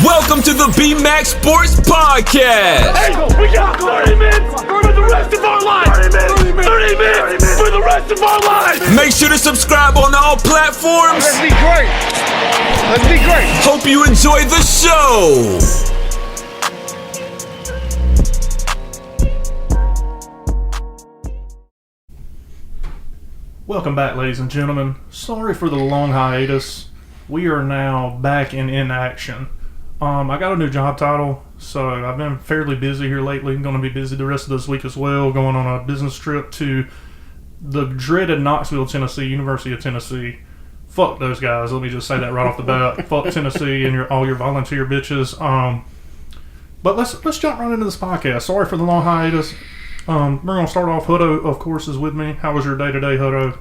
Welcome to the B-Max Sports Podcast. Hey, we got 30 minutes for the rest of our lives. 30 minutes for the rest of our lives. Make sure to subscribe on all platforms. Let's be great. Let's be great. Hope you enjoy the show. Welcome back, ladies and gentlemen. Sorry for the long hiatus. We are now back in action. I got a new job title, so I've been fairly busy here lately. I'm going to be busy the rest of this week as well, going on a business trip to the dreaded Knoxville, Tennessee, University of Tennessee. Fuck those guys. Let me just say that right off the bat. Fuck Tennessee and all your volunteer bitches. But let's jump right into this podcast. Sorry for the long hiatus. We're going to start off. Hutto, of course, is with me. How was your day today, Hutto?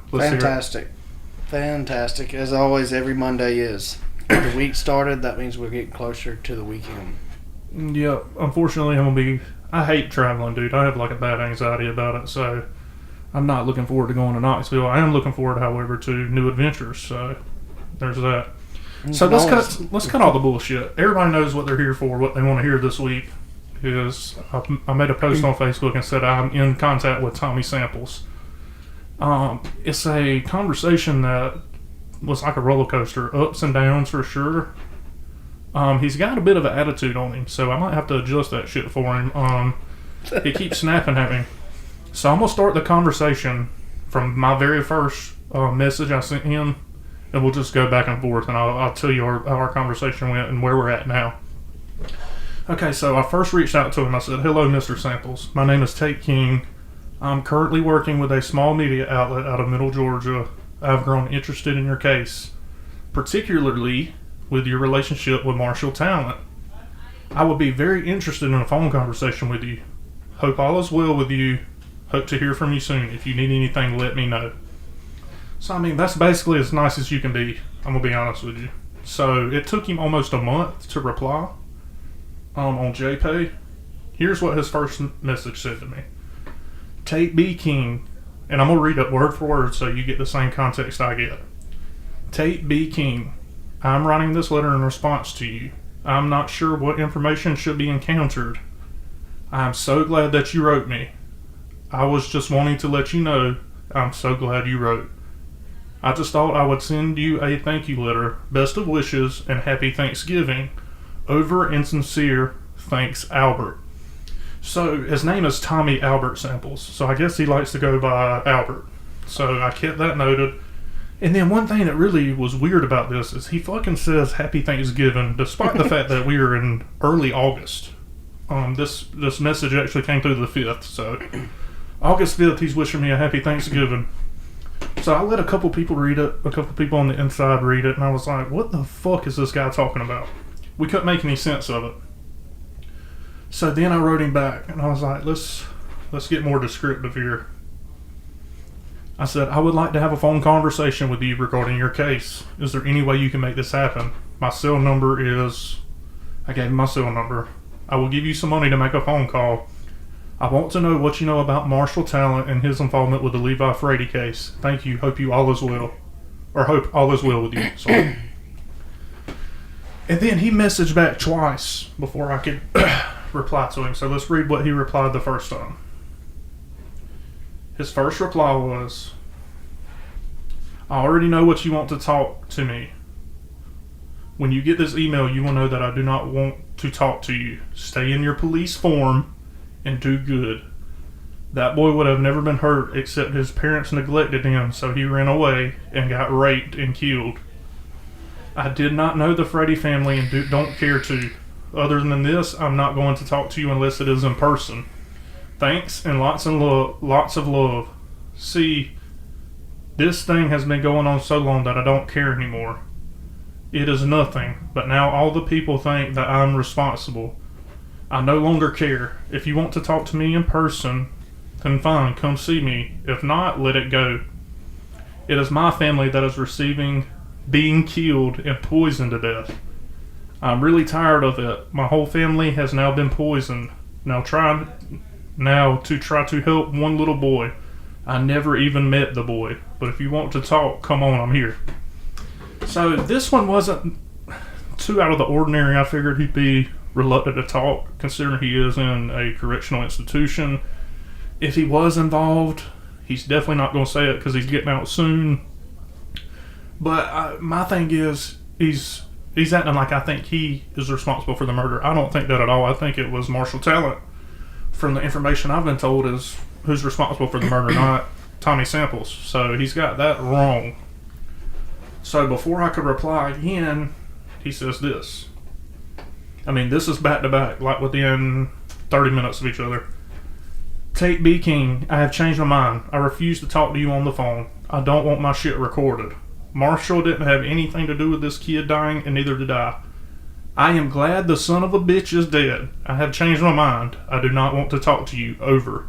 Fantastic. As always, every Monday is. The week started, that means we're getting closer to the weekend. Yeah, unfortunately, I hate traveling, dude. I have like a bad anxiety about it, so I'm not looking forward to going to Knoxville. I am looking forward, however, to new adventures, so there's that. So let's cut all the bullshit. Everybody knows what they're here for, what they want to hear this week. Is I made a post on Facebook and said I'm in contact with Tommy Samples. It's a conversation that was like a roller coaster, ups and downs for sure. He's got a bit of an attitude on him, so I might have to adjust that shit for him. He keeps snapping at me. So I'm going to start the conversation from my very first message I sent him, and we'll just go back and forth, and I'll tell you how our conversation went and where we're at now. Okay, so I first reached out to him. I said, "Hello, Mr. Samples. My name is Tate King. I'm currently working with a small media outlet out of Middle Georgia. I've grown interested in your case, particularly with your relationship with Marshall Talent. I would be very interested in a phone conversation with you. Hope all is well with you. Hope to hear from you soon. If you need anything, let me know." So, that's basically as nice as you can be. I'm going to be honest with you. So, it took him almost a month to reply on JPay. Here's what his first message said to me. "Tate B. King," and I'm going to read it word for word so you get the same context I get. "Tate B. King, I'm writing this letter in response to you. I'm not sure what information should be encountered. I'm so glad that you wrote me. I was just wanting to let you know I'm so glad you wrote. I just thought I would send you a thank you letter. Best of wishes and happy Thanksgiving. Over and sincere, thanks, Albert." So his name is Tommy Albert Samples. So I guess he likes to go by Albert. So I kept that noted. And then one thing that really was weird about this is he fucking says happy Thanksgiving despite the fact that we are in early August. This message actually came through the 5th. So August 5th, he's wishing me a happy Thanksgiving. So I let a couple people read it, a couple people on the inside read it, and I was like, what the fuck is this guy talking about? We couldn't make any sense of it. So then I wrote him back, and I was like, let's get more descriptive here. I said, "I would like to have a phone conversation with you regarding your case. Is there any way you can make this happen? My cell number is..." I gave him my cell number. "I will give you some money to make a phone call. I want to know what you know about Marshall Talent and his involvement with the Levi Frady case. Thank you. Hope all is well with you." Sorry. And then he messaged back twice before I could reply to him. So let's read what he replied the first time. His first reply was, "I already know what you want to talk to me. When you get this email, you will know that I do not want to talk to you. Stay in your police form and do good. That boy would have never been hurt except his parents neglected him, so he ran away and got raped and killed. I did not know the Frady family and don't care to. Other than this, I'm not going to talk to you unless it is in person. Thanks and lots of love. See, this thing has been going on so long that I don't care anymore. It is nothing, but now all the people think that I'm responsible. I no longer care. If you want to talk to me in person, then fine, come see me. If not, let it go. It is my family that is being killed and poisoned to death. I'm really tired of it. My whole family has now been poisoned. Now to try to help one little boy. I never even met the boy. But if you want to talk, come on, I'm here." So this one wasn't too out of the ordinary. I figured he'd be reluctant to talk, considering he is in a correctional institution. If he was involved, he's definitely not going to say it because he's getting out soon. But my thing is, he's acting like I think he is responsible for the murder. I don't think that at all. I think it was Marshall Talent, from the information I've been told, is who's responsible for the murder, not Tommy Samples. So he's got that wrong. So before I could reply again, he says this. I mean, this is back to back, like within 30 minutes of each other. Tate B. King, I have changed my mind. I refuse to talk to you on the phone. I don't want my shit recorded. Marshall didn't have anything to do with this kid dying, and neither did I. I am glad the son of a bitch is dead. I have changed my mind. I do not want to talk to you. Over.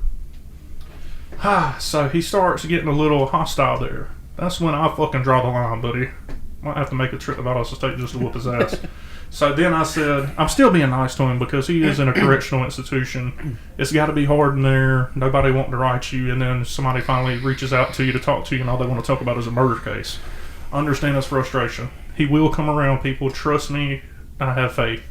So he starts getting a little hostile there. That's when I fucking draw the line, buddy. Might have to make a trip to Valdosta State just to whoop his ass. So then I said, I'm still being nice to him because he is in a correctional institution. It's got to be hard in there. Nobody wanting to write you, and then somebody finally reaches out to you to talk to you, and all they want to talk about is a murder case. I understand his frustration. He will come around, people. Trust me, I have faith.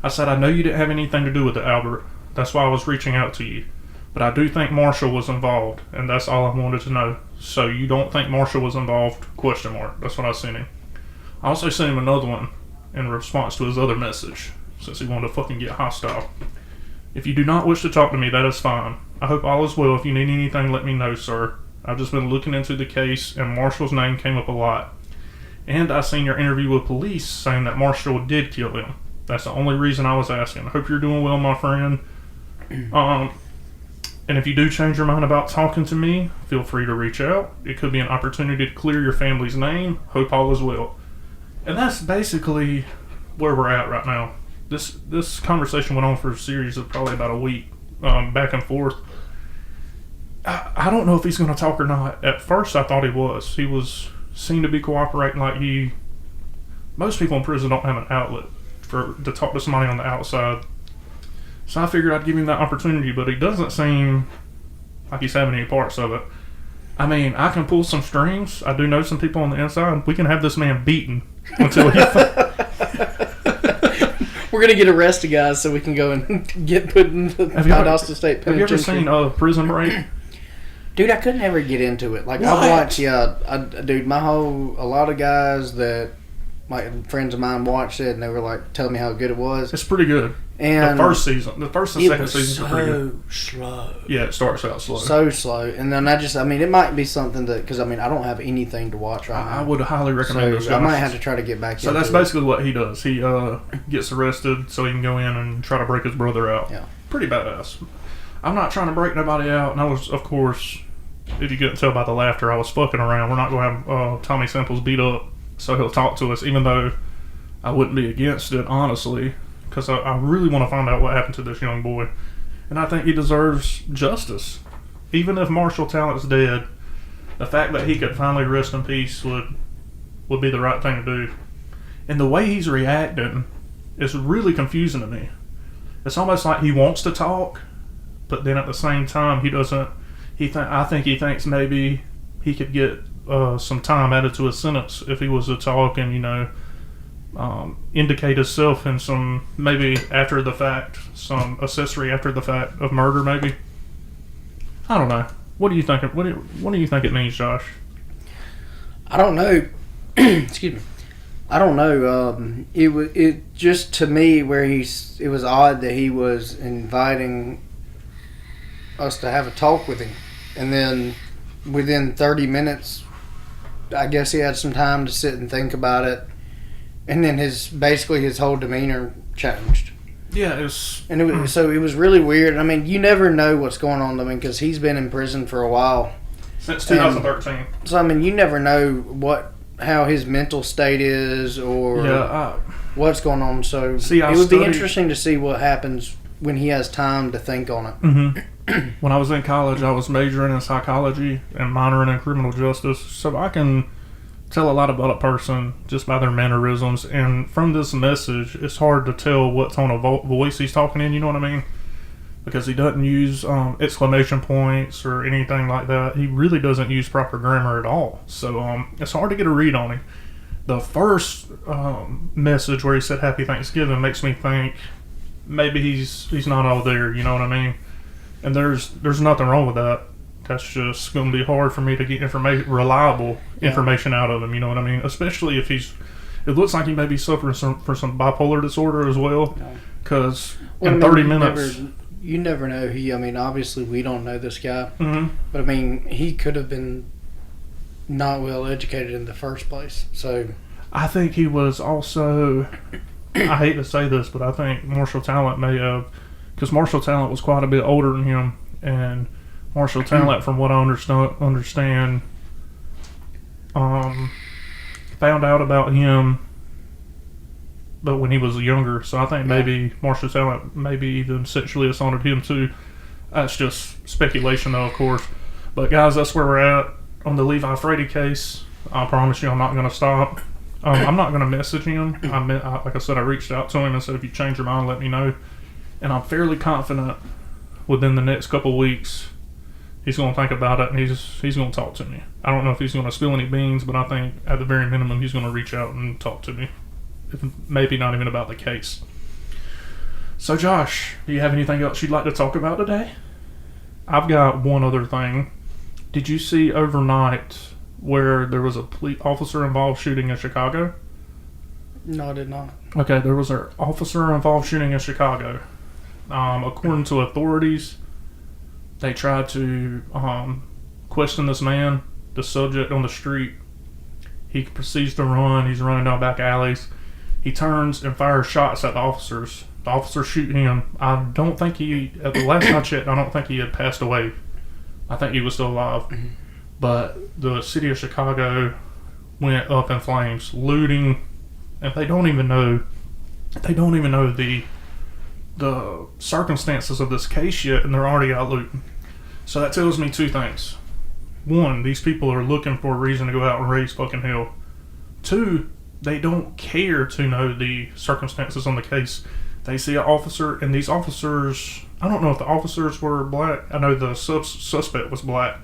I said, I know you didn't have anything to do with it, Albert. That's why I was reaching out to you. But I do think Marshall was involved, and that's all I wanted to know. So you don't think Marshall was involved? Question mark. That's what I sent him. I also sent him another one in response to his other message, since he wanted to fucking get hostile. If you do not wish to talk to me, that is fine. I hope all is well. If you need anything, let me know, sir. I've just been looking into the case, and Marshall's name came up a lot. And I seen your interview with police saying that Marshall did kill him. That's the only reason I was asking. I hope you're doing well, my friend. And if you do change your mind about talking to me, feel free to reach out. It could be an opportunity to clear your family's name. Hope all is well. And that's basically where we're at right now. This conversation went on for a series of probably about a week, back and forth. I don't know if he's going to talk or not. At first, I thought he was. He seemed to be cooperating like most people in prison don't have an outlet to talk to somebody on the outside. So I figured I'd give him that opportunity, but he doesn't seem like he's having any parts of it. I mean, I can pull some strings. I do know some people on the inside. We can have this man beaten until he... We're going to get arrested, guys, so we can go and get put in the Valdosta State Penitentiary. Have you ever seen Prison Break? Dude, I could never get into it. Like, I watched, dude, a lot of guys that, like, friends of mine watched it, and they were, like, telling me how good it was. It's pretty good. And the first and second season are pretty good. Slow. Yeah, it starts out slow. So slow. And then it might be something that, because, I don't have anything to watch right now. I would highly recommend this. I might have to try to get back into it. So that's basically what he does. He gets arrested so he can go in and try to break his brother out. Yeah. Pretty badass. I'm not trying to break nobody out, and I was, of course, if you couldn't tell by the laughter, I was fucking around. We're not going to have Tommy Samples beat up so he'll talk to us, even though I wouldn't be against it, honestly, because I really want to find out what happened to this young boy. And I think he deserves justice. Even if Marshall Talent's dead, the fact that he could finally rest in peace would be the right thing to do. And the way he's reacting is really confusing to me. It's almost like he wants to talk, but then at the same time, he doesn't. I think he thinks maybe he could get some time added to his sentence if he was to talk and, indicate himself in some, maybe after the fact, some accessory after the fact of murder, maybe. I don't know. What do you think? What do you think it means, Josh? I don't know. Excuse me. I don't know. It just, to me, it was odd that he was inviting us to have a talk with him, and then within 30 minutes, I guess he had some time to sit and think about it, and then his whole demeanor changed. Yeah, so it was really weird. I mean, you never know what's going on. I mean, because he's been in prison for a while since 2013. So I mean, you never know how his mental state is or what's going on. So it would be interesting to see what happens when he has time to think on it. Mm-hmm. When I was in college, I was majoring in psychology and minoring in criminal justice, so I can tell a lot about a person just by their mannerisms. And from this message, it's hard to tell what tone of voice he's talking in, you know what I mean? Because he doesn't use exclamation points or anything like that. He really doesn't use proper grammar at all. So it's hard to get a read on him. The first message where he said Happy Thanksgiving makes me think maybe he's not all there. You know what I mean? And there's nothing wrong with that. That's just going to be hard for me to get reliable information out of him. You know what I mean? Especially if it looks like he may be suffering from some bipolar disorder as well. Because in 30 minutes. You never know. Obviously we don't know this guy. Mm-hmm. But he could have been not well educated in the first place. So I think he was also, I hate to say this, but I think Marshall Talent may have, because Marshall Talent was quite a bit older than him, and Marshall Talent, from what I understand, found out about him, but when he was younger. So I think maybe Marshall Talent maybe even sexually assaulted him too. That's just speculation, though, of course. But guys, that's where we're at on the Levi Frady case. I promise you, I'm not going to stop. I'm not going to message him. Like I said, I reached out to him and said, if you change your mind, let me know. And I'm fairly confident within the next couple weeks, he's going to think about it and he's going to talk to me. I don't know if he's going to spill any beans, but I think at the very minimum, he's going to reach out and talk to me. Maybe not even about the case. So, Josh, do you have anything else you'd like to talk about today? I've got one other thing. Did you see overnight where there was a police officer involved shooting in Chicago? No, I did not. Okay, there was an officer involved shooting in Chicago. According to authorities, they tried to question this man, the subject on the street. He proceeds to run. He's running down back alleys. He turns and fires shots at the officers. The officers shoot him. I don't think at the last I checked, I don't think he had passed away. I think he was still alive. Mm-hmm. But the city of Chicago went up in flames, looting, and they don't even know the circumstances of this case yet, and they're already out looting. So that tells me two things. One, these people are looking for a reason to go out and raise fucking hell. Two, they don't care to know the circumstances on the case. They see an officer, and these officers, I don't know if the officers were black. I know the suspect was black.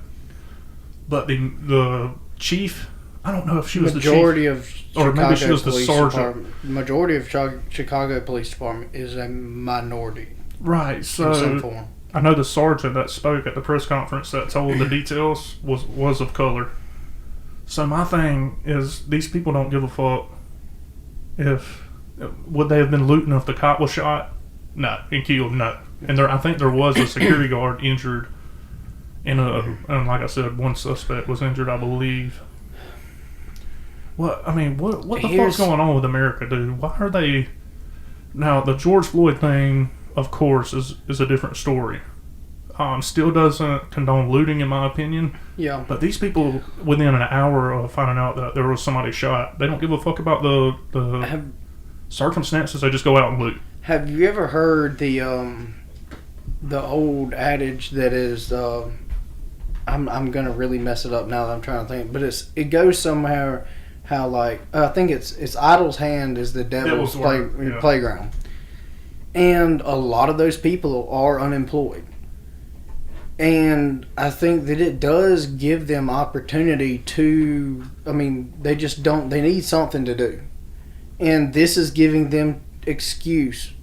But the chief, I don't know if she was the chief. Majority of or maybe she was the sergeant. Majority of Chicago Police Department is a minority. Right, so in some form. I know the sergeant that spoke at the press conference that told the details was of color. So my thing is, these people don't give a fuck would they have been looting if the cop was shot? No. And killed? No. And I think there was a security guard injured, and like I said, one suspect was injured, I believe. What the fuck's going on with America, dude? Why are they... Now, the George Floyd thing, of course, is a different story. Still doesn't condone looting, in my opinion. Yeah. But these people, within an hour of finding out that there was somebody shot, they don't give a fuck about the circumstances. They just go out and loot. Have you ever heard the old adage that is... I'm gonna really mess it up now that I'm trying to think, but it goes somewhere how, like, I think it's idle's hand is the devil's playground, and a lot of those people are unemployed, and I think that it does give them opportunity to, they just don't, they need something to do, and this is giving them excuse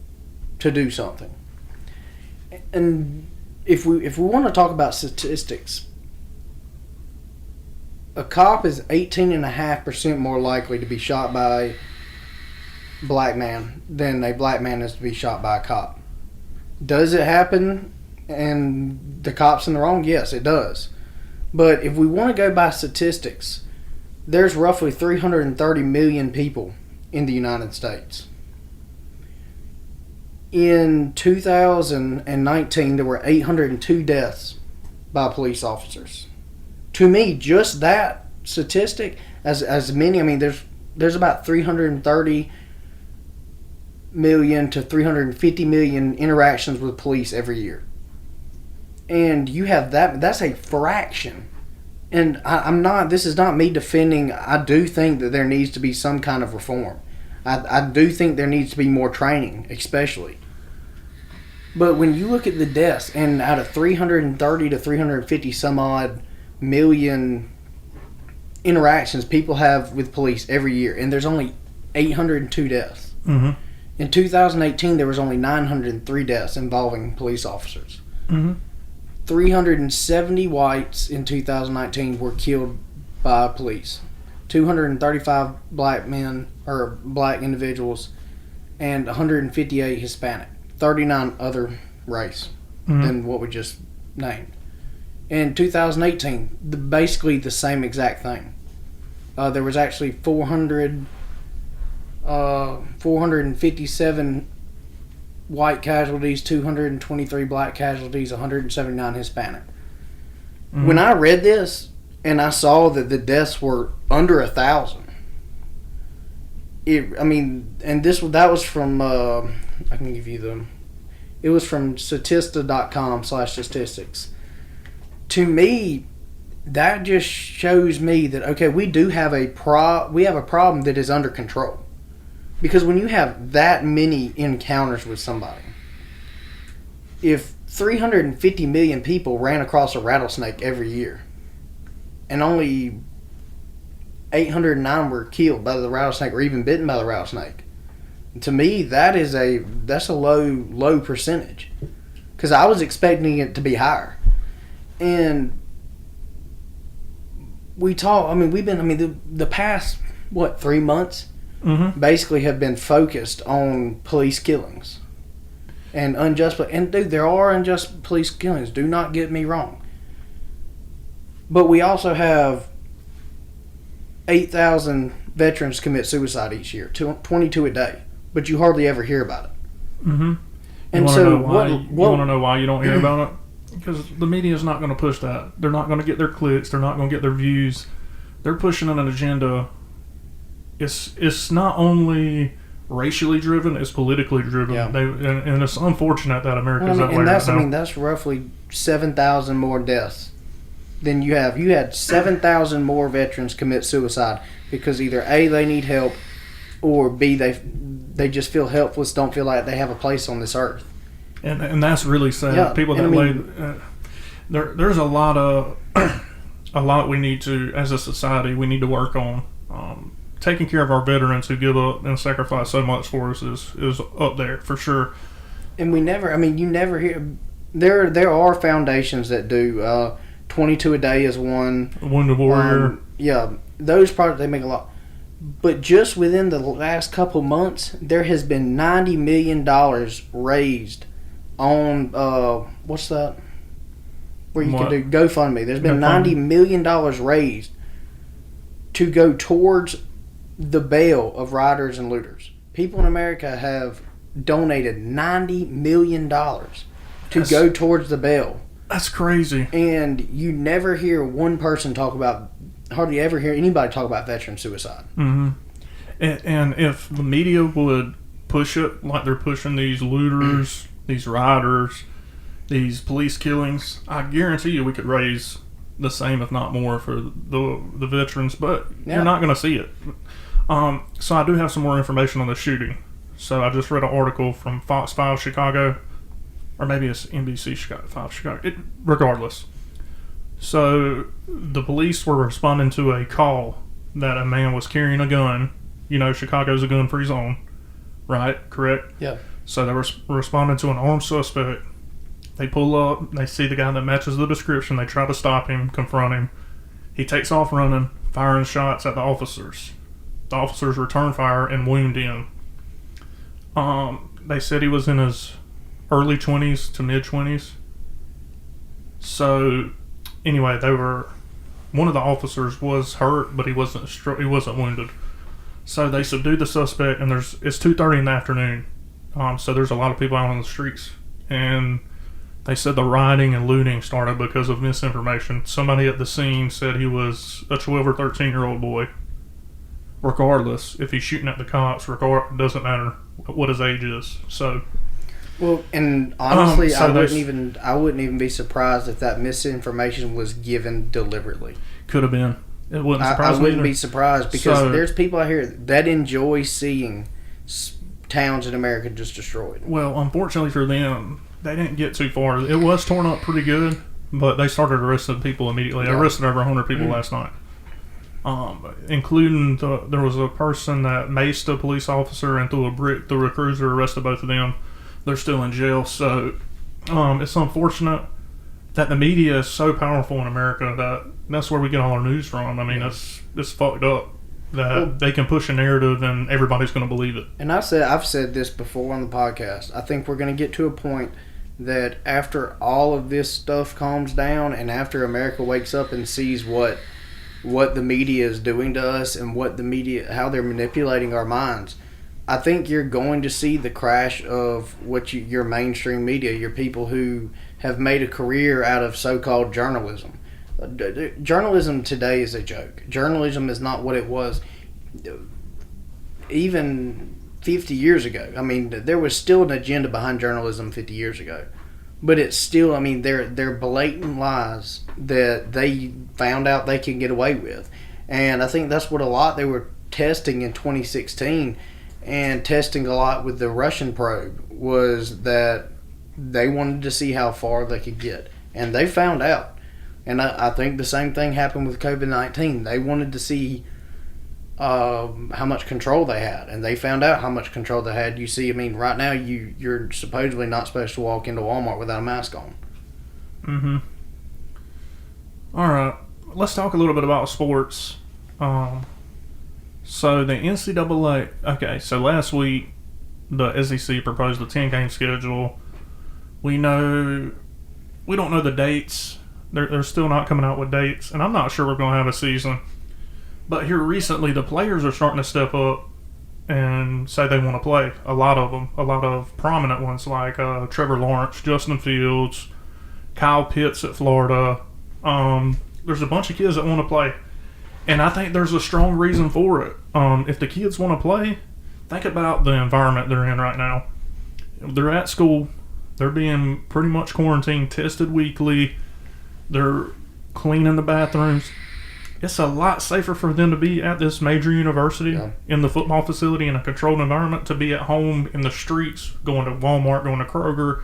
to do something. And if we want to talk about statistics, a cop is 18.5% more likely to be shot by a black man than a black man is to be shot by a cop. Does it happen and the cop's in the wrong? Yes, it does. But if we want to go by statistics, there's roughly 330 million people in the United States. In 2019, there were 802 deaths by police officers. To me, just that statistic, as many, there's about 330 million to 350 million interactions with police every year. And you have that's a fraction. And this is not me defending, I do think that there needs to be some kind of reform. I do think there needs to be more training, especially. But when you look at the deaths, and out of 330 to 350 some odd million interactions people have with police every year, and there's only 802 deaths. Mm-hmm. In 2018, there was only 903 deaths involving police officers. Mm-hmm. 370 whites in 2019 were killed by police. 235 black men or black individuals, and 158 Hispanic. 39 other race than what we just named. In 2018, basically the same exact thing. There was actually 457 white casualties, 223 black casualties, 179 Hispanic. When I read this and I saw that the deaths were under 1,000, that was from I can give you them. It was from Statista.com/statistics. To me, that just shows me that okay, we do have a problem that is under control. Because when you have that many encounters with somebody, if 350 million people ran across a rattlesnake every year, and only 809 were killed by the rattlesnake or even bitten by the rattlesnake, to me that's a low percentage. Because I was expecting it to be higher, and the past 3 months. Mm-hmm. Basically have been focused on police killings and unjust. And dude, there are unjust police killings. Do not get me wrong. But we also have 8,000 veterans commit suicide each year, 22 a day. But you hardly ever hear about it. Mm-hmm. And you so, want to know why you don't hear about it? Because the media is not going to push that. They're not going to get their clicks. They're not going to get their views. They're pushing an agenda. It's not only racially driven; it's politically driven. Yeah. And it's unfortunate that America's that way right now. That's roughly 7,000 more deaths than you have. You had 7,000 more veterans commit suicide because either A, they need help, or B, they just feel helpless, don't feel like they have a place on this earth. And that's really sad. Yeah, People that there's a lot we need to, as a society, we need to work on. Taking care of our veterans who give up and sacrifice so much for us is up there for sure. And you never hear. There are foundations that do 22 a day is one. Wounded Warrior. Those products, they make a lot. But just within the last couple months, there has been $90 million raised on what's that? Where you can do GoFundMe. There's been $90 million raised to go towards the bail of rioters and looters. People in America have donated $90 million to go towards the bail. That's crazy. And you never hear one person hardly ever hear anybody talk about veteran suicide. Mm-hmm. And if the media would push it like they're pushing these looters, these rioters, these police killings, I guarantee you we could raise the same, if not more, for the veterans, but you're not going to see it. So I do have some more information on the shooting. So I just read an article from Fox 5 Chicago, or maybe it's NBC 5 Chicago. Regardless. So the police were responding to a call that a man was carrying a gun. You know, Chicago's a gun-free zone, right? Correct? Yeah. So they were responding to an armed suspect. They pull up, they see the guy that matches the description, they try to stop him, confront him. He takes off running, firing shots at the officers. The officers return fire and wound him. They said he was in his early 20s to mid 20s. So anyway, one of the officers was hurt, but he wasn't wounded. So they subdued the suspect, and it's 2:30 in the afternoon. So there's a lot of people out on the streets, and they said the rioting and looting started because of misinformation. Somebody at the scene said he was a 12 or 13-year-old boy. Regardless, if he's shooting at the cops, doesn't matter what his age is. So, well, and honestly, I wouldn't even be surprised if that misinformation was given deliberately. Could have been. It wouldn't surprise me. I wouldn't be surprised because there's people out here that enjoy seeing towns in America just destroyed. Well, unfortunately for them, they didn't get too far. It was torn up pretty good, but they started arresting people immediately. They arrested over 100 people last night. including there was a person that maced a police officer and threw a brick through a cruiser, arrested both of them. They're still in jail. So it's unfortunate that the media is so powerful in America that that's where we get all our news from. I mean, it's fucked up that they can push a narrative and everybody's going to believe it. And I've said this before on the podcast. I think we're going to get to a point that after all of this stuff calms down and after America wakes up and sees what the media is doing to us and what the media, how they're manipulating our minds, I think you're going to see the crash of your mainstream media, your people who have made a career out of so-called journalism. Journalism today is a joke. Journalism is not what it was even 50 years ago. I mean, there was still an agenda behind journalism 50 years ago. But it's still, I mean, they're blatant lies that they found out they can get away with. And I think that's what a lot they were testing in 2016 and testing a lot with the Russian probe, was that they wanted to see how far they could get. And they found out. And I think the same thing happened with COVID-19. They wanted to see how much control they had, and they found out how much control they had. You see, I mean, right now you're supposedly not supposed to walk into Walmart without a mask on. Mm-hmm. All right, let's talk a little bit about sports. So the NCAA. Okay, so last week the SEC proposed a 10-game schedule. We don't know the dates. They're still not coming out with dates, and I'm not sure we're going to have a season. But here recently, the players are starting to step up and say they want to play. A lot of them, a lot of prominent ones like Trevor Lawrence, Justin Fields, Kyle Pitts at Florida. There's a bunch of kids that want to play, and I think there's a strong reason for it. If the kids want to play, think about the environment they're in right now. They're at school. They're being pretty much quarantined, tested weekly. They're cleaning the bathrooms. It's a lot safer for them to be at this major university in the football facility in a controlled environment to be at home in the streets, going to Walmart, going to Kroger,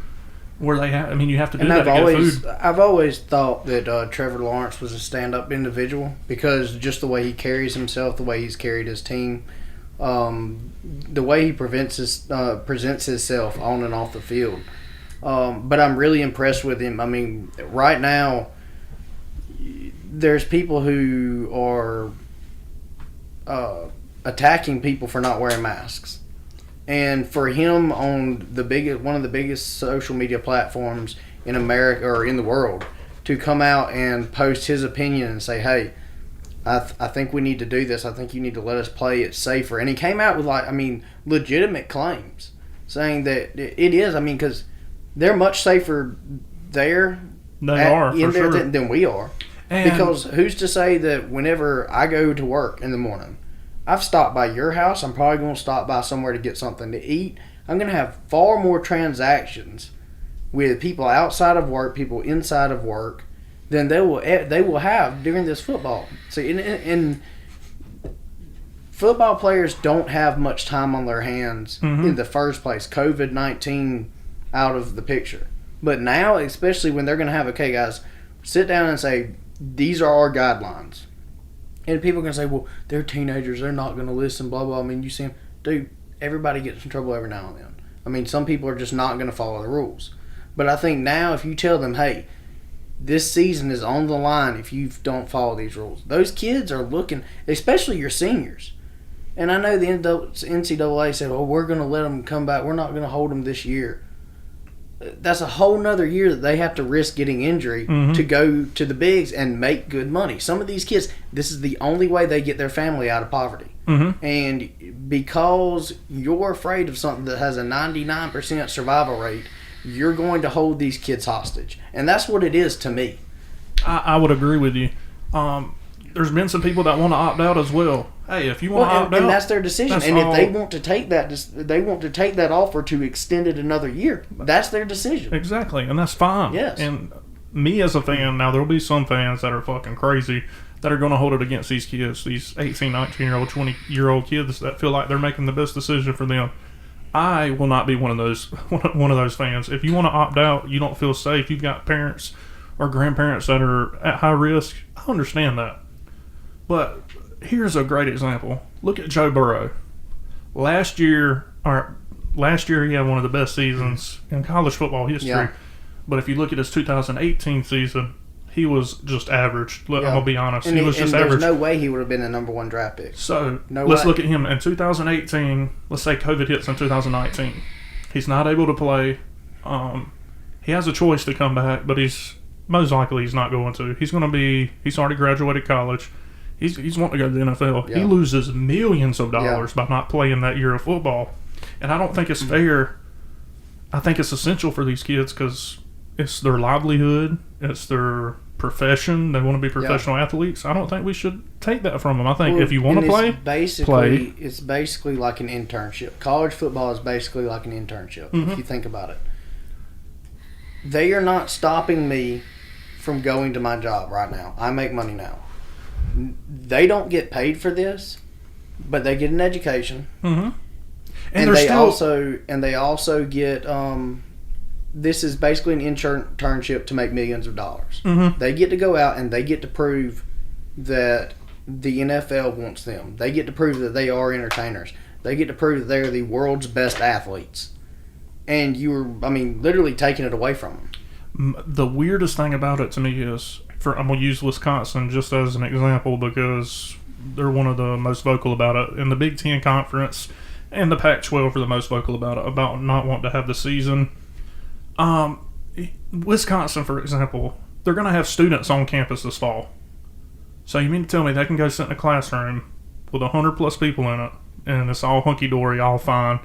where they have. I mean, you have to do that to get food. I've always thought that Trevor Lawrence was a stand-up individual because just the way he carries himself, the way he's carried his team, the way he presents himself on and off the field. But I'm really impressed with him. I mean, right now, there's people who are attacking people for not wearing masks, and for him on one of the biggest social media platforms in America or in the world to come out and post his opinion and say, "Hey, I think we need to do this. I think you need to let us play. It's safer." And he came out with legitimate claims saying that it is. I mean, because they're much safer there than we are. And because who's to say that whenever I go to work in the morning, I've stopped by your house, I'm probably going to stop by somewhere to get something to eat. I'm going to have far more transactions with people outside of work, people inside of work, than they will have during this football. See, and football players don't have much time on their hands in the first place. COVID-19 out of the picture. But now, especially when they're going to have, okay, guys, sit down and say, these are our guidelines. And people are going to say, well, they're teenagers. They're not going to listen, blah, blah. I mean, you see them. Dude, everybody gets in trouble every now and then. I mean, some people are just not going to follow the rules. But I think now if you tell them, hey, this season is on the line if you don't follow these rules, those kids are looking, especially your seniors. And I know the NCAA said, well, we're going to let them come back. We're not going to hold them this year. That's a whole nother year that they have to risk getting injury to go to the bigs and make good money. Some of these kids, this is the only way they get their family out of poverty. And because you're afraid of something that has a 99% survival rate, you're going to hold these kids hostage. And that's what it is to me. I would agree with you. There's been some people that want to opt out as well. Hey, if you want to opt out, and that's their decision. And if they want to take that offer to extend it another year, that's their decision. Exactly, and that's fine. Yes. And me as a fan, now there'll be some fans that are fucking crazy that are going to hold it against these kids, these 18, 19-year-old, 20-year-old kids that feel like they're making the best decision for them. I will not be one of those fans. If you want to opt out, you don't feel safe, you've got parents or grandparents that are at high risk, I understand that. But here's a great example. Look at Joe Burrow. Last year he had one of the best seasons in college football history. Yeah. But if you look at his 2018 season, he was just average. I'm going to be honest. And he was just there's average. no way he would have been the number 1 draft pick. So No let's way. look at him in 2018. Let's say COVID hits in 2019. He's not able to play. He has a choice to come back, but he's not going to. He's already graduated college. He's wanting to go to the NFL. Yeah. He loses millions of dollars by not playing that year of football. And I don't think it's fair. I think it's essential for these kids because it's their livelihood. It's their profession. They want to be professional athletes. I don't think we should take that from them. I think if you want to play, play. It's basically like an internship. College football is basically like an internship, if you think about it. They are not stopping me from going to my job right now. I make money now. They don't get paid for this, but they get an education. Mm-hmm. And they also get this is basically an internship to make millions of dollars. Mm-hmm. They get to go out and they get to prove that the NFL wants them. They get to prove that they are entertainers. They get to prove that they're the world's best athletes. And literally taking it away from them. The weirdest thing about it to me is, I'm going to use Wisconsin just as an example because they're one of the most vocal about it. In the Big Ten Conference and the Pac-12 are the most vocal about it, about not wanting to have the season. Wisconsin, for example, they're going to have students on campus this fall. So you mean to tell me they can go sit in a classroom with 100-plus people in it, and it's all hunky-dory, all fine,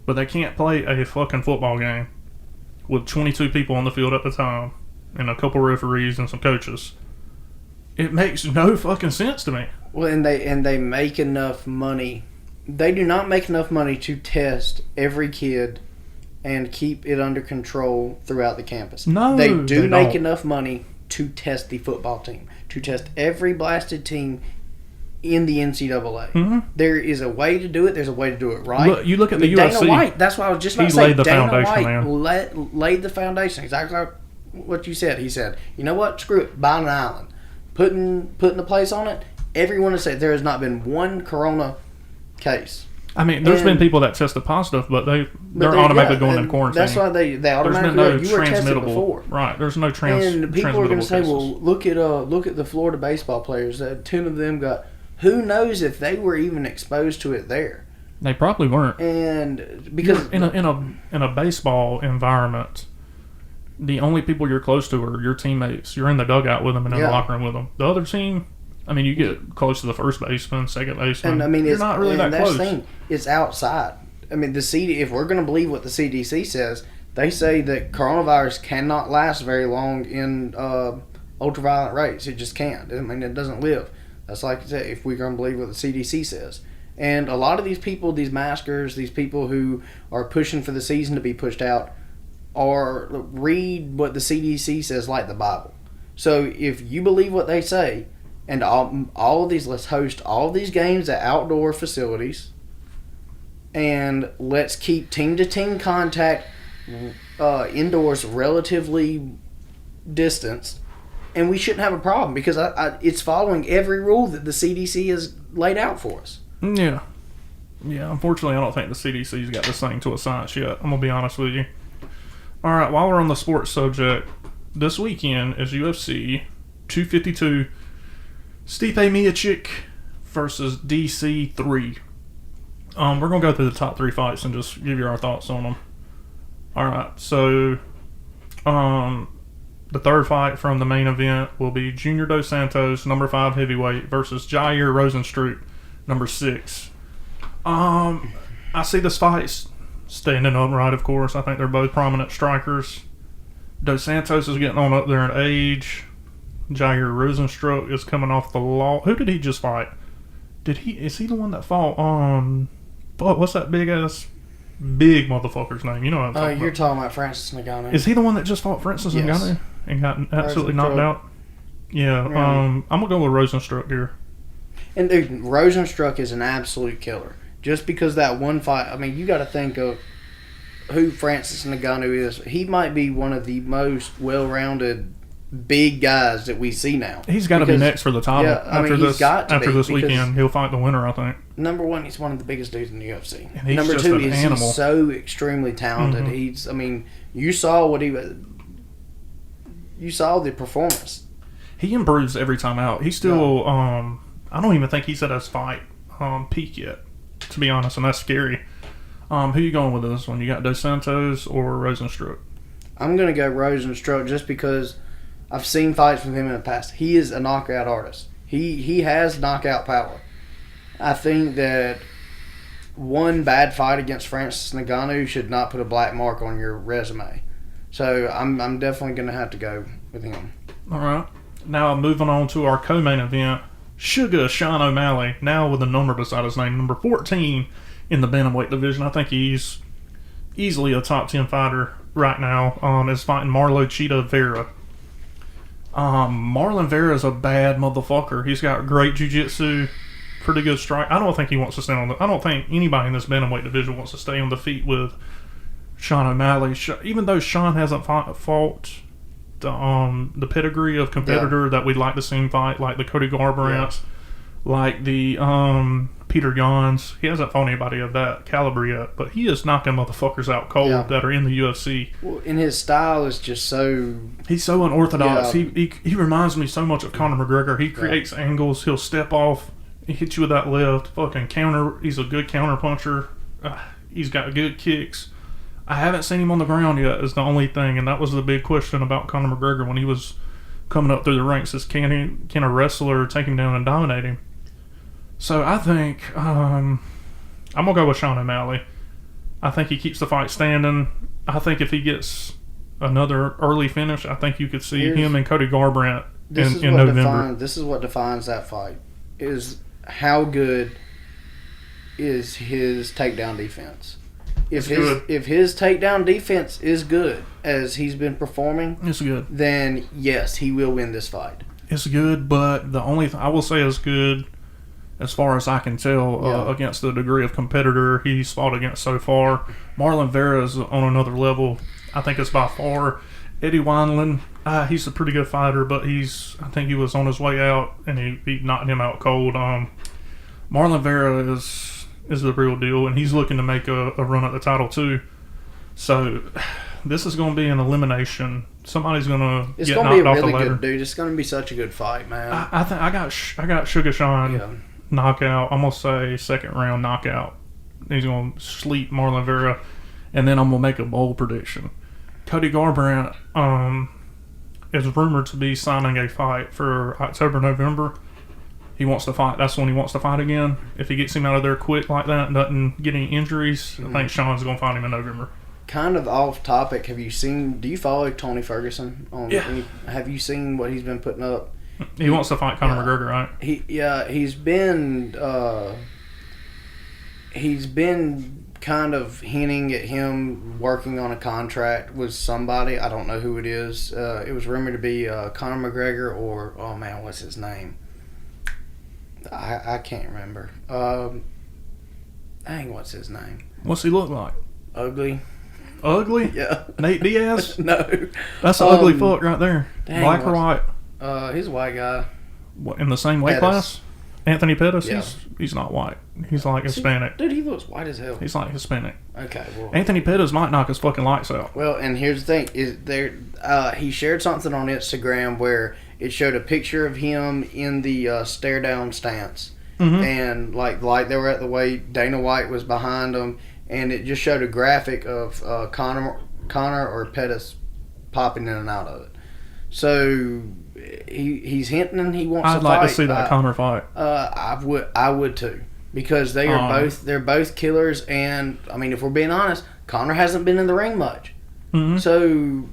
but they can't play a fucking football game with 22 people on the field at the time and a couple referees and some coaches? It makes no fucking sense to me. Well, and they make enough money. They do not make enough money to test every kid and keep it under control throughout the campus. No, they do they make don't. enough money to test the football team, to test every blasted team in the NCAA. Mm-hmm. There is a way to do it. There's a way to do it right. Look, you look at the Dana UFC. White, that's what I was just about He to say. laid the Dana foundation, White man. laid the foundation. Exactly like what you said. He said, you know what? Screw it. Buy an island. Putting the place on it. Everyone has said there has not been one corona case. I mean, there's been people that tested positive, but they're automatically going in quarantine. That's why they automatically there's been no you were tested transmittable. before. Right, there's no And people are transmittable going to say, cases. well, look at the Florida baseball players. 10 of them got. Who knows if they were even exposed to it there? They probably weren't. And because in a baseball environment, the only people you're close to are your teammates. You're in the dugout with them and in the locker room with them. The other team, I mean, you get close to the first baseman, second baseman. And I mean, you're it's not really that that's close. the thing. It's outside. I mean, if we're going to believe what the CDC says, they say that coronavirus cannot last very long in ultraviolet rays. It just can't. I mean, it doesn't live. That's like I said, if we're going to believe what the CDC says. And a lot of these people, these maskers, these people who are pushing for the season to be pushed out, read what the CDC says like the Bible. So if you believe what they say, and all of these, let's host all of these games at outdoor facilities, and let's keep team-to-team contact indoors relatively distanced, and we shouldn't have a problem because it's following every rule that the CDC has laid out for us. Yeah. Unfortunately, I don't think the CDC's got this thing to a science yet. I'm gonna be honest with you. All right, while we're on the sports subject, this weekend is UFC 252. Stipe Miocic versus DC3. We're going to go through the top 3 fights and just give you our thoughts on them. All right, so the third fight from the main event will be Junior Dos Santos, number 5 heavyweight, versus Jair Rozenstruik, number 6. I see this fight standing upright, of course. I think they're both prominent strikers. Dos Santos is getting on up there in age. Jair Rozenstruik is coming off the law. Who did he just fight? Is he the one that fought what's that big motherfucker's name? You know what I'm talking You're about. talking about Francis Ngannou. Is he the one that just fought Francis Ngannou and got absolutely knocked out? Yeah. I'm gonna go with Rozenstruik here. And dude, Rozenstruik is an absolute killer. Just because that one fight, I mean, you got to think of who Francis Ngannou is. He might be one of the most well-rounded big guys that we see now. He's got to be next for the title. Yeah, I mean, after this weekend, he'll fight the winner, I think. Number one, he's one of the biggest dudes in the UFC. And he's Number just two, an animal. He's so extremely talented. You saw what he was. You saw the performance. He improves every time out. He's still, I don't even think he's at his fight peak yet, to be honest, and that's scary. Who you going with this one? You got Dos Santos or Rosenstruck? I'm going to go Rosenstruck just because I've seen fights from him in the past. He is a knockout artist. He has knockout power. I think that one bad fight against Francis Ngannou should not put a black mark on your resume. So I'm definitely going to have to go with him. All right. Now moving on to our co-main event, Sugar Sean O'Malley, now with a number beside his name, number 14 in the bantamweight division. I think he's easily a top 10 fighter right now. Is fighting Marlon Cheetah Vera. Marlon Vera is a bad motherfucker. He's got great jiu-jitsu, pretty good strike. I don't think he wants to stay on I don't think anybody in this bantamweight division wants to stay on the feet with Sean O'Malley. Even though Sean hasn't fought the pedigree of competitor that we'd like to see him fight, like the Cody Garbrandt, like the Peter Yans. He hasn't fought anybody of that caliber yet, but he is knocking motherfuckers out cold that are in the UFC. Well, and his style is just so... He's so unorthodox. Yeah. He reminds me so much of Conor McGregor. He creates angles. He'll step off. He hits you with that left. Fucking counter. He's a good counter puncher. He's got good kicks. I haven't seen him on the ground yet is the only thing, and that was the big question about Conor McGregor when he was coming up through the ranks is can a wrestler take him down and dominate him? So I think I'm going to go with Sean O'Malley. I think he keeps the fight standing. I think if he gets another early finish, I think you could see him and Cody Garbrandt in November. This is what defines that fight, is how good is his takedown defense. If his takedown defense is good as he's been performing, it's good. Then yes, he will win this fight. It's good, but the only I will say is good, as far as I can tell, against the degree of competitor he's fought against so far. Marlon Vera is on another level. I think it's by far. Eddie Wineland, he's a pretty good fighter, but I think he was on his way out, and he knocked him out cold. Marlon Vera is the real deal, and he's looking to make a run at the title too. So this is going to be an elimination. Somebody's going to get knocked off the ladder. It's going to be a really good dude. It's going to be such a good fight, man. I think I got Sugar Sean knockout. I'm going to say second round knockout. He's going to sleep Marlon Vera, and then I'm going to make a bold prediction. Cody Garbrandt is rumored to be signing a fight for October, November. He wants to fight. That's when he wants to fight again. If he gets him out of there quick like that and doesn't get any injuries, I think Sean's going to fight him in November. Kind of off topic. Do you follow Tony Ferguson? Have you seen what he's been putting up? He wants to fight Conor McGregor, right? He's been kind of hinting at him working on a contract with somebody. I don't know who it is. It was rumored to be Conor McGregor or, oh man, what's his name? I can't remember. Dang, what's his name? What's he look like? Ugly? Yeah. Nate Diaz? No. That's an ugly fuck right there. Dang, Black or white? He's a white guy. What, in the same weight class? Anthony Pettis? Yeah. He's not white. He's like Hispanic. Dude, he looks white as hell. He's like Hispanic. Okay, well. Anthony Pettis might knock his fucking lights out. Well, and here's the thing. He shared something on Instagram where it showed a picture of him in the stare down stance. Mm-hmm. And like they were at the weight, Dana White was behind them, and it just showed a graphic of Connor or Pettis popping in and out of it. So he's hinting he wants to fight. I'd like to see that Connor fight. I would too, because they're both killers, and I mean, if we're being honest, Connor hasn't been in the ring much. Mm-hmm. So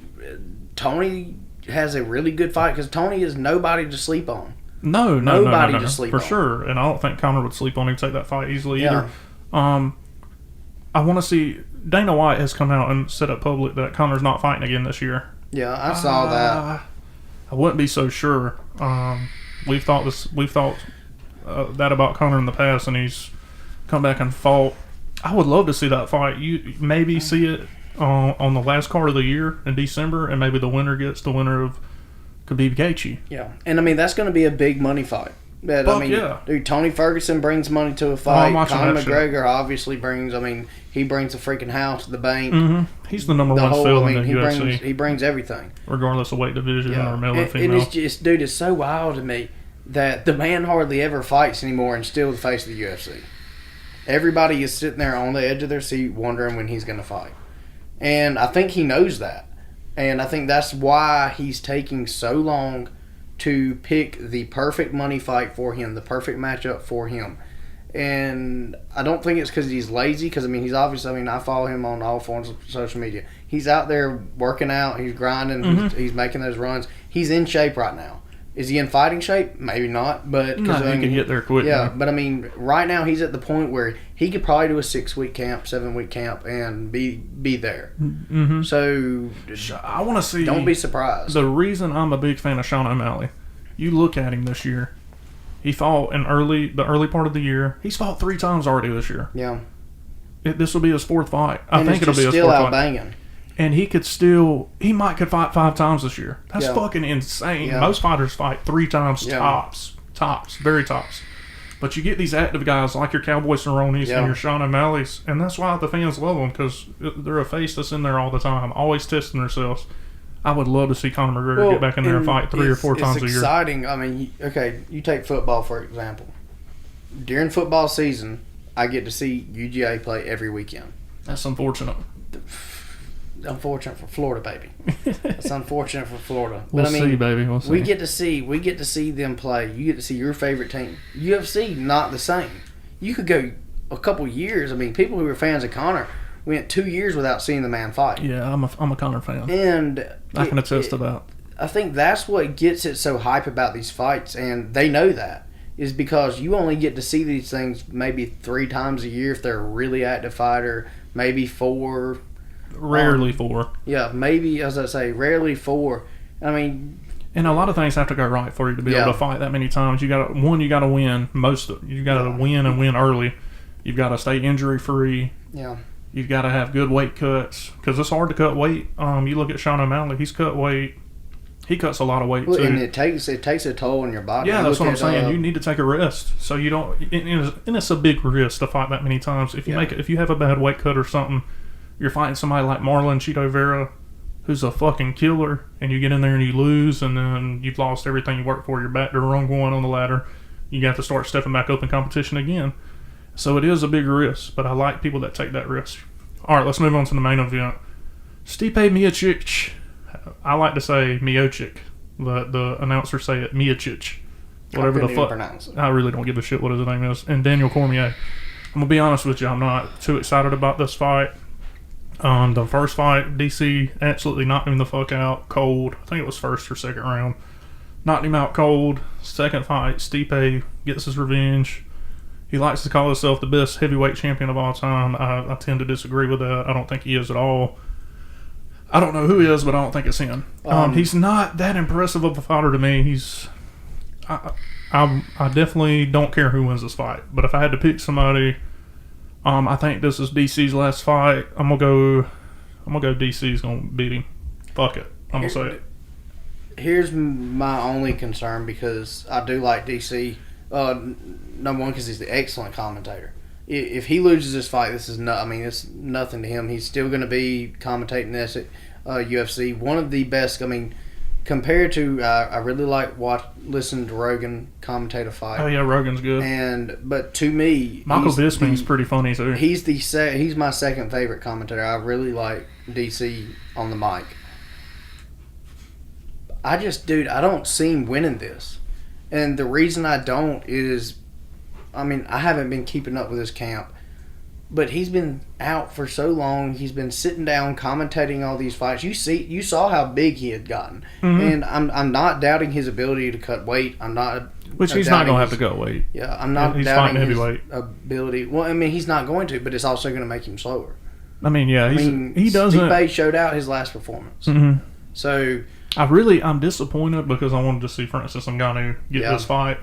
Tony has a really good fight because Tony is nobody to sleep on. Nobody to sleep on. For sure, and I don't think Connor would sleep on him, take that fight easily either. I want to see, Dana White has come out and said up public that Connor's not fighting again this year. Yeah, I saw that. I wouldn't be so sure. We've thought that about Conor in the past, and he's come back and fought. I would love to see that fight. You maybe see it on the last card of the year in December, and maybe the winner gets the winner of Khabib Gaethje. Yeah, and I mean that's going to be a big money fight. But Fuck I mean, yeah. dude, Tony Ferguson brings money to a fight. watching Conor that shit. McGregor obviously brings. I mean, he brings the freaking house, the bank, He's the number the one whole. still I in mean, the he UFC, brings everything. regardless of weight division or male or And female. it's just, dude, it's so wild to me that the man hardly ever fights anymore and still the face of the UFC. Everybody is sitting there on the edge of their seat wondering when he's going to fight. And I think he knows that. And I think that's why he's taking so long to pick the perfect money fight for him, the perfect matchup for him. And I don't think it's because he's lazy, because, I mean, he's obviously, I mean, I follow him on all forms of social media. He's out there working out, he's grinding, he's making those runs. He's in shape right now. Is he in fighting shape? Maybe not, but No, he can get there quick. yeah, man. but I mean, right now he's at the point where he could probably do a 6-week camp, 7-week camp, and be there. So I want to see. don't be surprised. The reason I'm a big fan of Sean O'Malley, you look at him this year. He fought in the early part of the year. He's fought 3 times already this year. Yeah, This will be his 4th fight. I and think it's it'll be just his still 4th out fight. banging. And he could fight 5 times this year. That's Yeah. fucking insane. Yeah. Most fighters fight 3 times Yeah. tops, very tops. But you get these active guys like your Cowboy Cerrone's Yeah. and your Sean O'Malley's, and that's why the fans love them, because they're a face that's in there all the time, always testing themselves. I would love to see Conor McGregor get back in there and fight 3 or 4 times a It's year. exciting. I mean, you take football for example. During football season, I get to see UGA play every weekend. That's unfortunate. Unfortunate for Florida, baby. It's unfortunate for Florida. We'll But I mean, see, baby. We'll see. we get to see them play. You get to see your favorite team. UFC, not the same. You could go a couple years. I mean, people who were fans of Conor went 2 years without seeing the man fight. Yeah, I'm a Conor fan. And I can attest to that. I think that's what gets it so hype about these fights, and they know that, is because you only get to see these things maybe 3 times a year if they're a really active fighter, maybe 4. Rarely 4. Yeah, maybe, as I say, rarely 4. I mean, And a lot of things have to go right for you to be Yeah. able to fight that many times. You got to win most. You got to win and win early. You've got to stay injury free. yeah. You've got to have good weight cuts, because it's hard to cut weight. You look at Sean O'Malley; he's cut weight. He cuts a lot of weight Well, too. and it takes a toll on your body. Yeah, You that's look what I'm at, saying. You need to take a rest, so you don't. And it's a big risk to fight that many times. If you Yeah. if you have a bad weight cut or something, you're fighting somebody like Marlon Chito Vera, who's a fucking killer, and you get in there and you lose, and then you've lost everything you worked for. You're back to rung one on the ladder. You got to start stepping back up in competition again. So it is a big risk, but I like people that take that risk. All right, let's move on to the main event. Stipe Miocic. I like to say Miocic, but the announcers say it Miocic. Whatever the couldn't even fuck. pronounce it. I really don't give a shit what his name is. And Daniel Cormier. I'm going to be honest with you. I'm not too excited about this fight. The first fight, DC absolutely knocked him the fuck out cold. I think it was first or second round. Knocked him out cold. Second fight, Stipe gets his revenge. He likes to call himself the best heavyweight champion of all time. I tend to disagree with that. I don't think he is at all. I don't know who he is, but I don't think it's him. He's not that impressive of a fighter to me. I definitely don't care who wins this fight. But if I had to pick somebody, I think this is DC's last fight. I'm gonna go DC's gonna beat him. Fuck it. I'm gonna say it. Here's my only concern, because I do like DC. Number one, because he's the excellent commentator. If he loses this fight, this is it's nothing to him. He's still going to be commentating this at UFC. One of the best. I mean, compared to, I really like listening to Rogan commentate a fight. Oh yeah, Rogan's good. But to me, Michael Bisping's pretty funny too. he's my second favorite commentator. I really like DC on the mic. I don't see him winning this. And the reason I don't is, I haven't been keeping up with his camp, but he's been out for so long. He's been sitting down commentating all these fights. You saw how big he had gotten, and I'm not doubting his ability to cut weight. I'm not. Which he's not gonna have to cut weight. Yeah, I'm not He's doubting fighting his heavyweight. ability. Well, he's not going to, but it's also going to make him slower. He doesn't. Stipe showed out his last performance, Mhm. so. I'm disappointed because I wanted to see Francis Ngannou get this fight.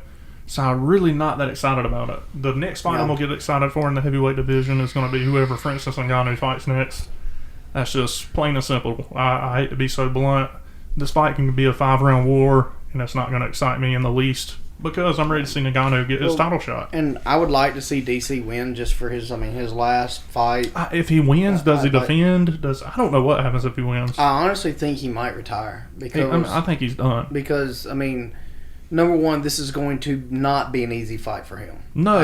So I'm really not that excited about it. The next fight I'm going to get excited for in the heavyweight division is going to be whoever Francis Ngannou fights next. That's just plain and simple. I hate to be so blunt. this fight can be a 5-round war, and it's not going to excite me in the least because I'm ready to see Ngannou get his title shot. And I would like to see DC win just for his last fight. If he wins, does he defend? I don't know what happens if he wins. I honestly think he might retire because I think he's done. Because number one, this is going to not be an easy fight for him. No.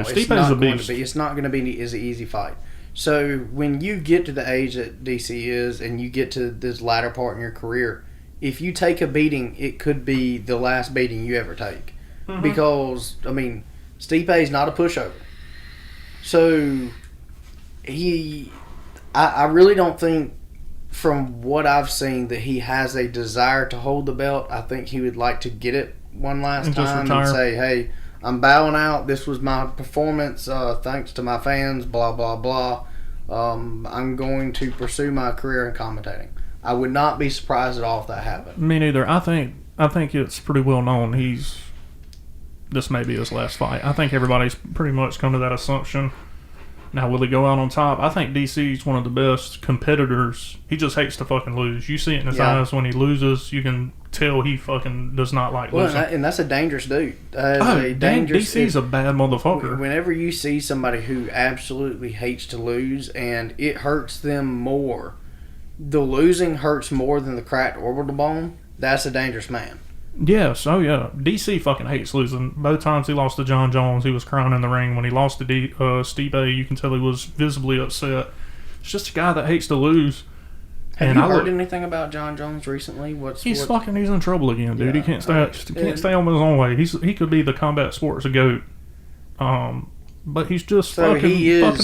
Stipe's a beast. It's not going to be an easy fight. So when you get to the age that DC is, and you get to this latter part in your career, if you take a beating, it could be the last beating you ever take. Mm-hmm. Because, Stipe is not a pushover. So, I really don't think, from what I've seen, that he has a desire to hold the belt. I think he would like to get it one last time and say, hey, I'm bowing out. This was my performance. Thanks to my fans, blah, blah, blah. I'm going to pursue my career in commentating. I would not be surprised at all if that happened. Me neither. I think it's pretty well known this may be his last fight. I think everybody's pretty much come to that assumption. Now, will he go out on top? I think DC's one of the best competitors. He just hates to fucking lose. You see it in his eyes when he loses. You can tell he fucking does not like losing. And that's a dangerous dude. DC's a bad motherfucker. Whenever you see somebody who absolutely hates to lose and it hurts them more, the losing hurts more than the cracked orbital bone, that's a dangerous man. Yes, oh yeah. DC fucking hates losing. Both times he lost to John Jones, he was crying in the ring. When he lost to Stipe, you can tell he was visibly upset. It's just a guy that hates to lose. Have you heard anything about John Jones recently? He's in trouble again, dude. Yeah, he can't stay on his own way. He could be the combat sports GOAT. But he's just fucking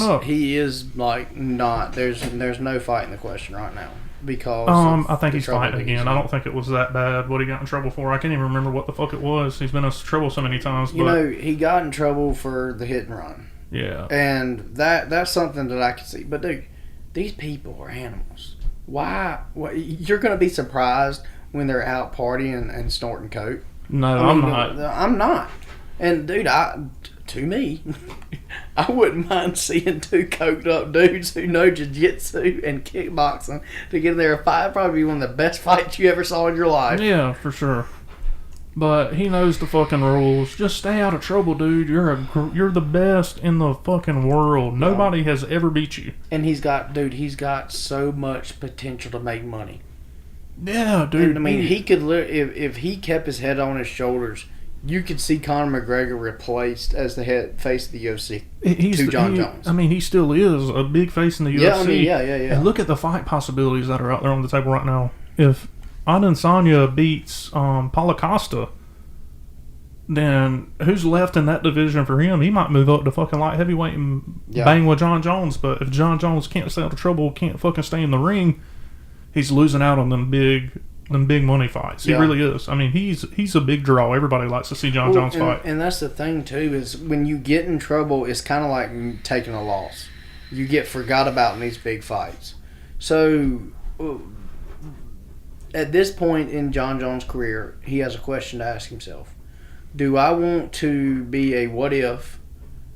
up. He is not. There's no fight in the question right now. Because I think he's fighting again. I don't think it was that bad what he got in trouble for. I can't even remember what the fuck it was. He's been in trouble so many times. He got in trouble for the hit and run. Yeah. And that's something that I can see. But dude, these people are animals. Why? You're going to be surprised when they're out partying and snorting coke. No, I'm not. I'm not. And dude, to me, I wouldn't mind seeing two coked up dudes who know jiu-jitsu and kickboxing to get in there and fight. Probably one of the best fights you ever saw in your life. Yeah, for sure. But he knows the fucking rules. Just stay out of trouble, dude. You're the best in the fucking world. Nobody has ever beat you. And he's got so much potential to make money. Yeah, dude. And, he could if he kept his head on his shoulders. You could see Conor McGregor replaced as the face of the UFC to John Jones. He still is a big face in the UFC. Yeah. And look at the fight possibilities that are out there on the table right now. If Adesanya beats Paulo Costa, then who's left in that division for him? He might move up to fucking light heavyweight and bang with John Jones. But if John Jones can't stay out of trouble, can't fucking stay in the ring, he's losing out on them big money fights. He really is. He's a big draw. Everybody likes to see John Jones fight. And that's the thing too, is when you get in trouble, it's kind of like taking a loss. You get forgot about in these big fights. So at this point in John Jones' career, he has a question to ask himself. Do I want to be a what if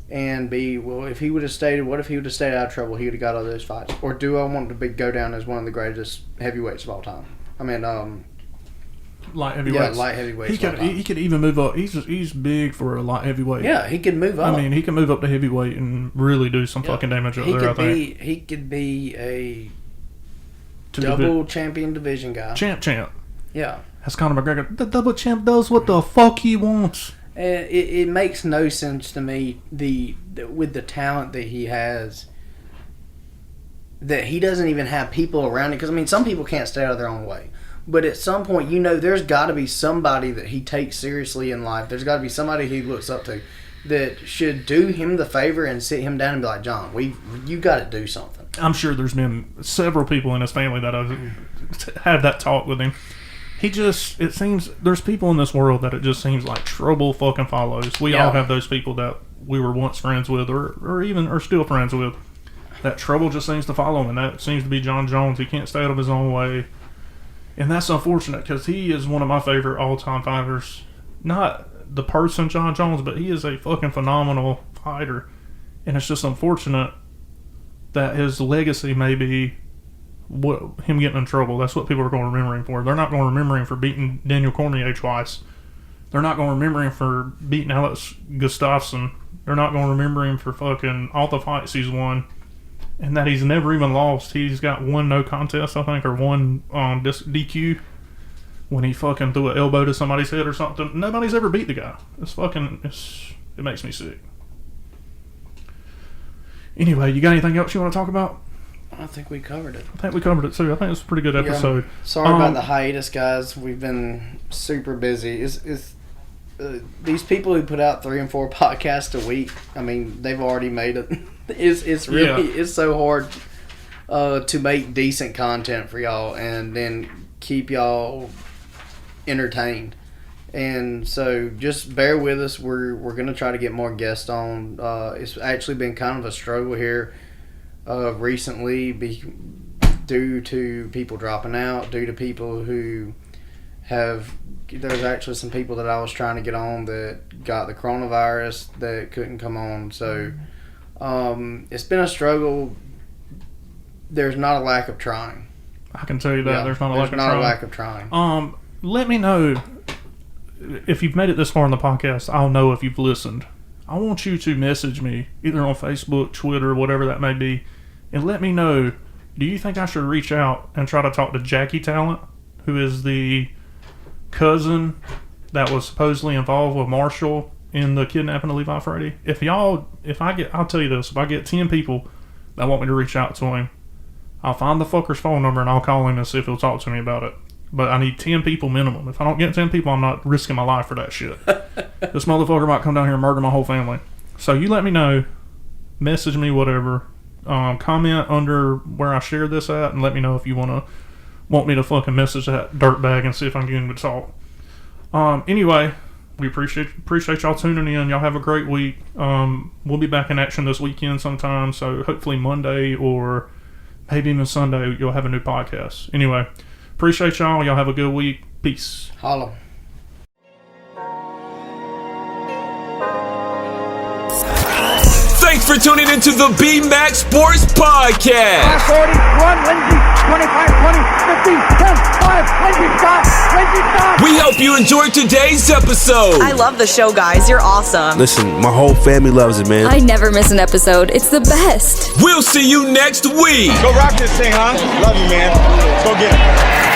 and be, if he would have stayed out of trouble, he would have got all those fights? Or do I want to go down as one of the greatest heavyweights of all time? Light heavyweights. Yeah, light heavyweights. He could even move up. He's big for a light heavyweight. Yeah, he could move up. He can move up to heavyweight and really do some fucking damage up there. I think he could be a double champion division guy. Champ. Yeah. That's Conor McGregor. The double champ does what the fuck he wants. It makes no sense to me with the talent that he has, that he doesn't even have people around him. Because some people can't stay out of their own way. But at some point, there's got to be somebody that he takes seriously in life. There's got to be somebody he looks up to that should do him the favor and sit him down and be like, John, you got to do something. I'm sure there's been several people in his family that have that talk with him. It seems there's people in this world that it just seems like trouble fucking follows. We all have those people that we were once friends with or even are still friends with. That trouble just seems to follow him, and that seems to be John Jones. He can't stay out of his own way. And that's unfortunate because he is one of my favorite all-time fighters. Not the person John Jones, but he is a fucking phenomenal fighter. And it's just unfortunate that his legacy may be him getting in trouble. That's what people are going to remember him for. They're not going to remember him for beating Daniel Cormier twice. They're not going to remember him for beating Alex Gustafsson. They're not going to remember him for fucking all the fights he's won. And that he's never even lost. He's got one no contest, I think, or one DQ when he fucking threw an elbow to somebody's head or something. Nobody's ever beat the guy. It makes me sick. Anyway, you got anything else you want to talk about? I think we covered it. I think we covered it too. I think it's a pretty good episode. Sorry about the hiatus, guys. We've been super busy. These people who put out 3 and 4 podcasts a week, I mean, they've already made it. It's really it's so hard to make decent content for y'all and then keep y'all entertained. And so just bear with us. We're gonna try to get more guests on. It's actually been kind of a struggle here recently due to people dropping out, due to people who have. There's actually some people that I was trying to get on that got the coronavirus that couldn't come on. So it's been a struggle. There's not a lack of trying. I can tell you that. There's not a lack of trying. Let me know if you've made it this far in the podcast. I'll know if you've listened. I want you to message me either on Facebook, Twitter, whatever that may be, and let me know, do you think I should reach out and try to talk to Jackie Talent, who is the cousin that was supposedly involved with Marshall in the kidnapping of Levi Frady? I'll tell you this, if I get 10 people that want me to reach out to him, I'll find the fucker's phone number and I'll call him and see if he'll talk to me about it. But I need 10 people minimum. If I don't get 10 people, I'm not risking my life for that shit. This motherfucker might come down here and murder my whole family. So you let me know, message me, whatever, comment under where I shared this at, and let me know if you want me to fucking message that dirtbag and see if I can get him to talk. Anyway, we appreciate y'all tuning in. Y'all have a great week. We'll be back in action this weekend sometime, so hopefully Monday or maybe even Sunday you'll have a new podcast. Anyway, appreciate y'all. Y'all have a good week. Peace. Holla. Thanks for tuning into the B-Max Sports Podcast. 40, 1, Lindsay, 25, 20, 50, 10, 5, Lindsay, stop. We hope you enjoyed today's episode. I love the show, guys. You're awesome. Listen, my whole family loves it, man. I never miss an episode. It's the best. We'll see you next week. Go rock this thing, huh? Love you, man. Let's go get it.